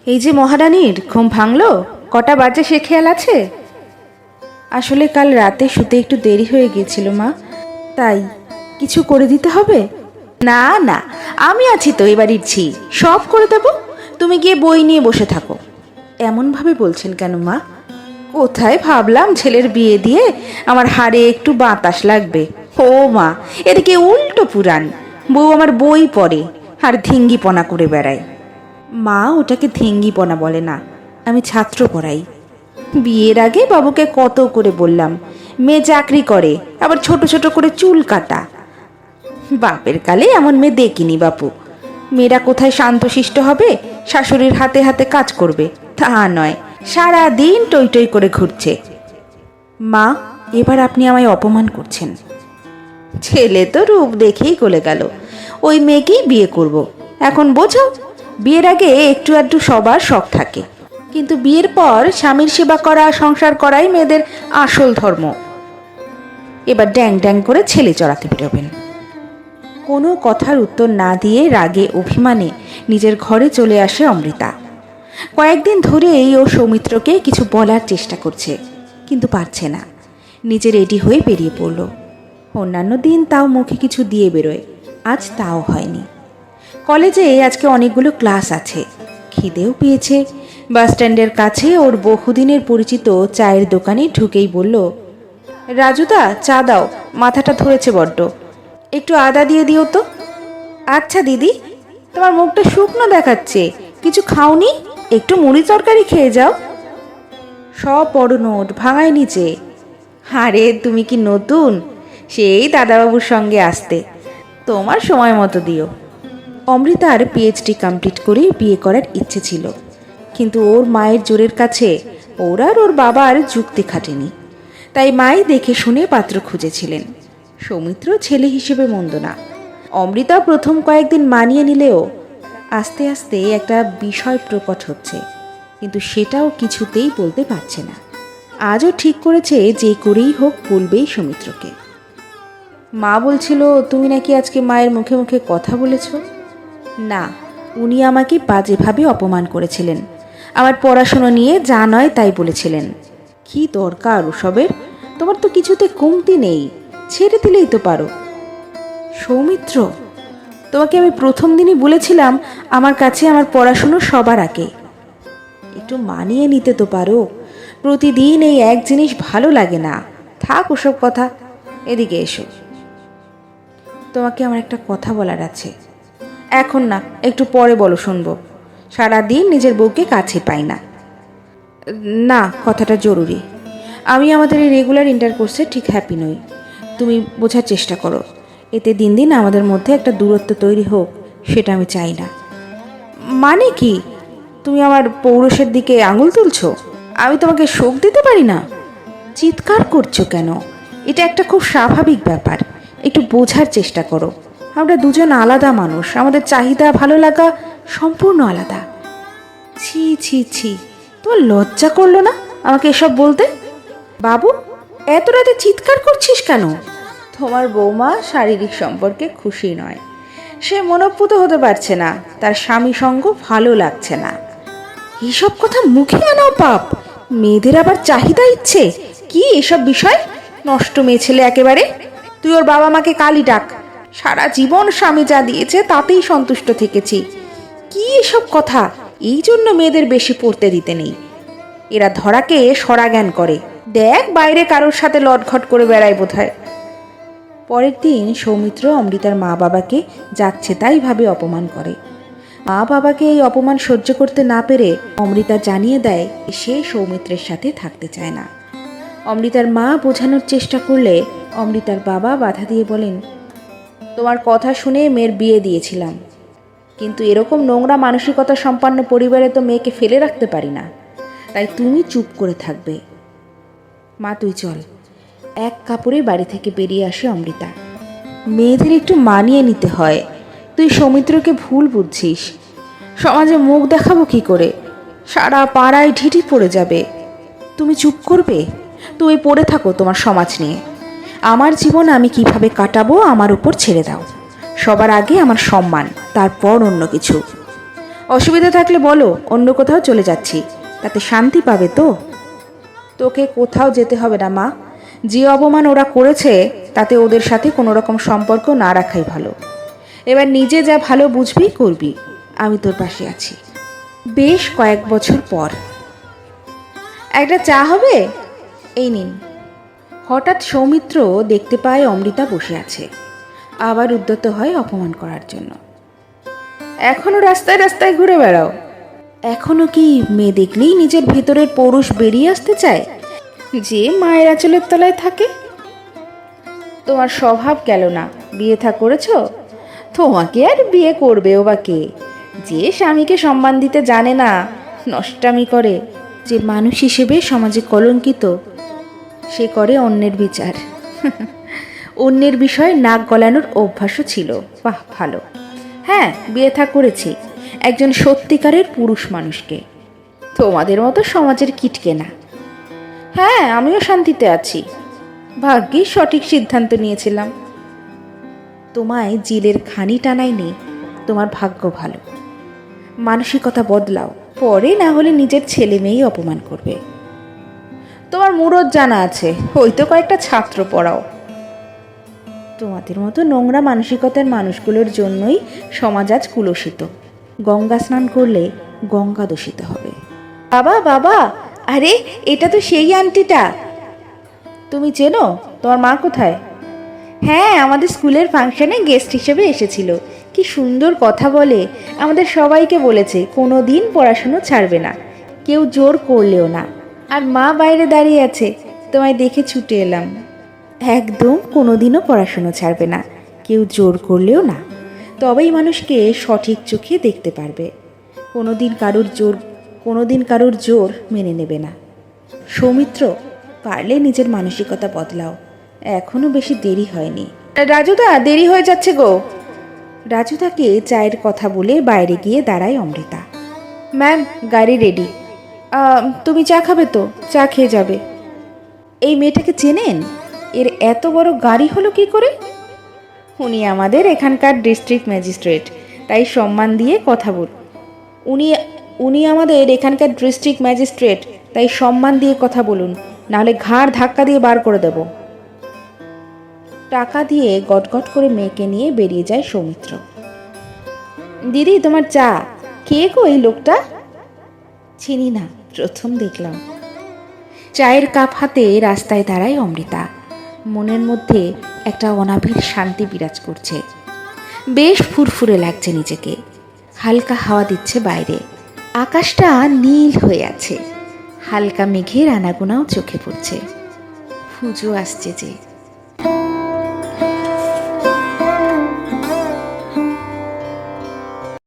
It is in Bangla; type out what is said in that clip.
এই যে মহারানীর ঘুম ভাঙলো, কটা বাজে সে খেয়াল আছে? আসলে কাল রাতে শুতে একটু দেরি হয়ে গিয়েছিল মা, তাই কিছু করে দিতে হবে? না না, আমি আছি তো, এবারই ছি, সব করে দেব। তুমি গিয়ে বই নিয়ে বসে থাকো। এমনভাবে বলছেন কেন মা? কোথায় ভাবলাম ছেলের বিয়ে দিয়ে আমার হাড়ে একটু বাতাস লাগবে। ও মা, এদিকে উল্টো পুরাণ। বউ আমার বই পড়ে আর ধিঙ্গিপনা করে বেড়ায়। মা, ওটাকে ধিঙ্গিপনা বলে না, আমি ছাত্র পড়াই। বিয়ের আগে বাবুকে কত করে বললাম মেয়ে চাকরি করে, আবার ছোট ছোট করে চুল কাটা। বাপের কালে এমন মেয়ে দেখিনি বাপু। মেয়েরা কোথায় শান্তশিষ্ট হবে, শাশুড়ির হাতে হাতে কাজ করবে তা নয়, সারা দিন টই টই করে ঘুরছে। মা, এবার আপনি আমায় অপমান করছেন। ছেলে তো রূপ দেখেই গলে গেল, ওই মেয়েকেই বিয়ে করব। এখন বোঝো, বিয়ের আগে একটু আধটু সবার শখ থাকে, কিন্তু বিয়ের পর স্বামীর সেবা করা, সংসার করাই মেয়েদের আসল ধর্ম। এবার ড্যাং ড্যাং করে ছেলে চড়াতে বেরোবেন। কোনো কথার উত্তর না দিয়ে রাগে অভিমানে নিজের ঘরে চলে আসে অমৃতা। কয়েকদিন ধরেই ও সৌমিত্রকে কিছু বলার চেষ্টা করছে, কিন্তু পারছে না। নিজে রেডি হয়ে বেরিয়ে পড়ল। অন্যান্য দিন তাও মুখে কিছু দিয়ে বেরোয়, আজ তাও হয়নি। কলেজে আজকে অনেকগুলো ক্লাস আছে, খিদেও পেয়েছে। বাস স্ট্যান্ডের কাছে ওর বহুদিনের পরিচিত চায়ের দোকানে ঢুকেই বলল, রাজুদা, চা দাও, মাথাটা ধরেছে বড্ড, একটু আদা দিয়ে দিও তো। আচ্ছা দিদি, তোমার মুখটা শুকনো দেখাচ্ছে, কিছু খাওনি? একটু মুড়ি তরকারি খেয়ে যাও। সব বড় নোট ভাঙায় নিচে। আরে তুমি কি নতুন? সেই দাদাবাবুর সঙ্গে আসতে, তোমার সময় মতো দিও। অমৃতার পিএইচডি কমপ্লিট করে বিয়ে করার ইচ্ছে ছিল, কিন্তু ওর মায়ের জোরের কাছে ওর আর ওর বাবার যুক্তি খাটেনি। তাই মাই দেখে শুনে পাত্র খুঁজেছিলেন। সৌমিত্র ছেলে হিসেবে মন্দ না। অমৃতা প্রথম কয়েকদিন মানিয়ে নিলেও আস্তে আস্তে একটা বিষয় প্রকট হচ্ছে, কিন্তু সেটাও কিছুতেই বলতে পারছে না। আজও ঠিক করেছে যে করেই হোক বলবেই সৌমিত্রকে। মা বলছিল তুমি নাকি আজকে মায়ের মুখে মুখে কথা বলেছ। না, উনি আমাকে বাজেভাবে অপমান করেছিলেন, আমার পড়াশুনো নিয়ে যা নয় তাই বলেছিলেন। কি দরকার ওসবের? তোমার তো কিছুতে কমতি নেই, ছেড়ে দিলেই তো পারো। সৌমিত্র, তোমাকে আমি প্রথম দিনই বলেছিলাম আমার কাছে আমার পড়াশুনো সবার আগে। একটু মানিয়ে নিতে তো পারো। প্রতিদিন এই এক জিনিস ভালো লাগে না, থাক ওসব কথা, এদিকে এসো। তোমাকে আমার একটা কথা বলার আছে। এখন না, একটু পরে বলো, শুনবো। সারাদিন নিজের বউকে কাছে পাই না। না, কথাটা জরুরি। আমি আমাদের এই রেগুলার ইন্টারকোর্সে ঠিক হ্যাপি নই। তুমি বোঝার চেষ্টা করো, এতে দিন দিন আমাদের মধ্যে একটা দূরত্ব তৈরি হোক, সেটা আমি চাই না। মানে কি? তুমি আমার পৌরুষের দিকে আঙুল তুলছো? আমি তোমাকে শোক দিতে পারি না? চিৎকার করছো কেন? এটা একটা খুব স্বাভাবিক ব্যাপার, একটু বোঝার চেষ্টা করো। আমরা দুজন আলাদা মানুষ, আমাদের চাহিদা ভালো লাগা সম্পূর্ণ আলাদা। ছি ছি ছি, তোমার লজ্জা করলো না আমাকে এসব বলতে? বাবু, এত রাতে চিৎকার করছিস কেন? তোমার বৌমা শারীরিক সম্পর্কে খুশি নয়, সে মনোপুত হতে পারছে না, তার স্বামী সঙ্গ ভালো লাগছে না। এইসব কথা মুখে আনাও পাপ, মেয়েদের আবার চাহিদা ইচ্ছে কি এসব বিষয়? নষ্ট মেয়ে ছেলে একেবারে। তুই ওর বাবা মাকে কালই ডাক, সারা জীবন স্বামী যা দিয়েছে তাতেই সন্তুষ্ট থেকেছি। কি এসব কথা? এই জন্য মেয়েদের বেশি পড়তে দিতে নেই, এরা ধরাকে সরা জ্ঞান করে। দেখ, বাইরে কারোর সাথে লটঘট করে বেড়ায় বোধহয়। পরের দিন সৌমিত্র অমৃতার মা বাবাকে যাচ্ছে তাই ভাবে অপমান করে। মা বাবাকে এই অপমান সহ্য করতে না পেরে অমৃতা জানিয়ে দেয় সে সৌমিত্রের সাথে থাকতে চায় না। অমৃতার মা বোঝানোর চেষ্টা করলে অমৃতার বাবা বাধা দিয়ে বলেন, তোমার কথা শুনে মেয়ের বিয়ে দিয়েছিলাম, কিন্তু এরকম নোংরা মানসিকতা সম্পন্ন পরিবারে তো মেয়েকে ফেলে রাখতে পারি না, তাই তুমি চুপ করে থাকবে। মা, তুই চল। এক কাপড়ে বাড়ি থেকে বেরিয়ে আসে অমৃতা। মেয়েদের একটু মানিয়ে নিতে হয়, তুই সৌমিত্রকে ভুল বুঝছিস। সমাজে মুখ দেখাবো কি করে? সারা পাড়ায় ঢিঢি পড়ে যাবে। তুমি চুপ করবে? তুমি পড়ে থাকো তোমার সমাজ নিয়ে। আমার জীবন আমি কিভাবে কাটাবো আমার উপর ছেড়ে দাও। সবার আগে আমার সম্মান, তারপর অন্য কিছু। অসুবিধা থাকলে বলো, অন্য কোথাও চলে যাচ্ছি, তাতে শান্তি পাবে তো। তোকে কোথাও যেতে হবে না মা, যে অপমান ওরা করেছে তাতে ওদের সাথে কোনো রকম সম্পর্ক না রাখাই ভালো। এবার নিজে যা ভালো বুঝবি করবি, আমি তোর পাশে আছি। বেশ কয়েক বছর পর। একটা চা হবে? এই নিন। হঠাৎ সৌমিত্র দেখতে পায় অমৃতা বসে আছে, আবার উদ্যত হয় অপমান করার জন্য। এখনো রাস্তায় রাস্তায় ঘুরে বেড়াও? এখনো কি মেয়ে দেখলেই নিজের ভেতরের পৌরুষ বেরিয়ে আসতে চায়, যে মায়ের আঁচলের তলায় থাকে? তোমার স্বভাব গেল না, বিয়ে থা করেছ? তোমাকে আর বিয়ে করবেও বা কে? যে স্বামীকে সম্মান দিতে জানে না, নষ্টামি করে, যে মানুষ হিসেবে সমাজে কলঙ্কিত, সে করে অন্যের বিচার। অন্যের বিষয়ে নাক গলানোর অভ্যাসও ছিল। বাহ, ভালো। হ্যাঁ, বিয়ে থা করেছি একজন সত্যিকারের পুরুষ মানুষকে, তোমাদের মতো সমাজের কিটকে না। হ্যাঁ, আমিও শান্তিতে আছি, ভাগ্যিস সঠিক সিদ্ধান্ত নিয়েছিলাম। তোমায় জিলের খানি টানায়নি, তোমার ভাগ্য ভালো। মানসিকতা বদলাও, পরে না হলে নিজের ছেলে মেয়েই অপমান করবে। তোমার মুরত জানা আছে, ওই তো কয়েকটা ছাত্র পড়াও। তোমাদের মতো নোংরা মানসিকতার মানুষগুলোর জন্যই সমাজ আজ কুলসিত। গঙ্গা স্নান করলে গঙ্গা দূষিত হবে। বাবা বাবা, আরে এটা তো সেই আন্টিটা। তুমি চেনো? তোমার মা কোথায়? হ্যাঁ, আমাদের স্কুলের ফাংশনে গেস্ট হিসেবে এসেছিল। কি সুন্দর কথা বলে, আমাদের সবাইকে বলেছে কোনো দিন পড়াশুনো ছাড়বে না, কেউ জোর করলেও না। আর মা বাইরে দাঁড়িয়ে আছে, তোমায় দেখে ছুটে এলাম। একদম কোনোদিনও পড়াশুনো ছাড়বে না, কেউ জোর করলেও না, তবেই মানুষকে সঠিক চোখে দেখতে পারবে। কোনোদিন কারোর জোর মেনে নেবে না। সৌমিত্র, পারলে নিজের মানসিকতা বদলাও, এখনো বেশি দেরি হয়নি। রাজুদা, দেরি হয়ে যাচ্ছে গো। রাজুদাকে চায়ের কথা বলে বাইরে গিয়ে দাঁড়ায় অমৃতা। ম্যাম, গাড়ি রেডি। তুমি চা খাবে তো? চা খেয়ে যাবে। এই মেয়েটাকে চেনেন? এর এত বড় গাড়ি হলো কি করে? উনি আমাদের এখানকার ডিস্ট্রিক্ট ম্যাজিস্ট্রেট, তাই সম্মান দিয়ে কথা বল। উনি আমাদের এখানকার ডিস্ট্রিক্ট ম্যাজিস্ট্রেট, তাই সম্মান দিয়ে কথা বলুন, নাহলে ঘাড় ধাক্কা দিয়ে বার করে দেব। টাকা দিয়ে গটগট করে মেয়েকে নিয়ে বেরিয়ে যায় সৌমিত্র। দিদি, তোমার চা। কে গো এই লোকটা? চিনি না, প্রথম দেখলাম। চায়ের কাপ হাতে রাস্তায় দাঁড়ায় অমৃতা। মনের মধ্যে একটা অনাবিল শান্তি বিরাজ করছে। বেশ ফুরফুরে লাগছে নিজেকে। হালকা হাওয়া দিচ্ছে বাইরে, আকাশটা নীল হয়ে আছে, হালকা মেঘের আনাগোনাও চোখে পড়ছে। পুজো আসছে যে।